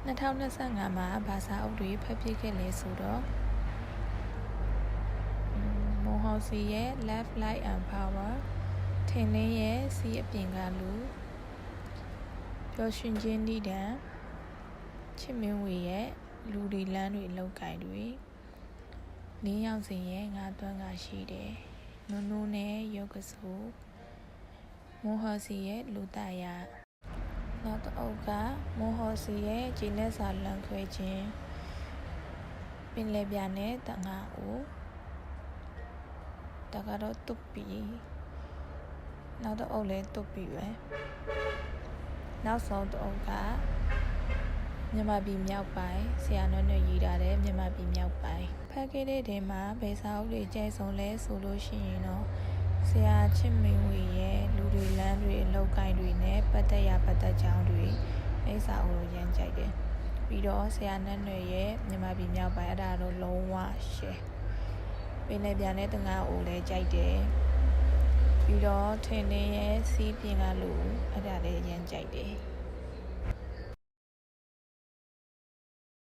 2025မှာဘာသာအုပ်တွေဖတ်ပြခဲ့လဲဆိုတော့မွန်ဟော်စီရဲ့ Love Light and Power ထင်လင်းရဲ့စီးအပြင်ကလူပျော်ရွှင်ခြင်းနိဒံချစ်မင်းဝေရဲ့လူဒီလန်းတွေအလောက်ကိုင်တွေလင်းရောက်စဉ်ရဲ့ငါးသွမ်းကရှိတယ်နုံနုံနဲ့ရုပ်ကစိုးမွန်ဟော်စီရဲ့လူတရနောက်တစ်အုပ်ကမွန်ဟော်စီရဲ့ဂျင်းနဲ့စာလန်ခွဲခြင်းပင်လေပြာနဲ့တငါဦးဒါကတော့တုတ်ပီနောက်တစ်အုပ်လည်းတုတ်ပီပဲနောက်ဆုံးတစ်အုပ်ကမြန်မာပြည်မြောက်ပိုင်းဆရာနွဲ့နွဲ့ရေးထားတဲ့မြန်မာပြည်မြောက်ပိုင်းဖတ်ခဲ့တဲ့ထဲမှာဘယ်စာအုပ်တွေကျဲဆုံးလဲဆိုလို့ရှိရင်တော့ဆရာချစ်မင်းဝေရဲ့လူတွေလမ်းတွေအလောက်ကိုင်းတွေနဲ့ပတ်သက်ကြောင်းတွေအိစာအုပ်ကိုရမ်းကြိုက်တယ်ပြီးတော့ဆရာနွဲ့နွဲ့ရဲ့မြန်မာပြည်မြောက်ပိုင်းအဲ့ဒါတော့လုံးဝရှယ်ပင်လေပြာနဲ့တငါအိုလည်းကြိုက်တယ်ပြီးတော့ထင်းလင်းရဲ့စီးပြင်ကလူအဲ့ဒါလည်းရမ်းကြိုက်တယ်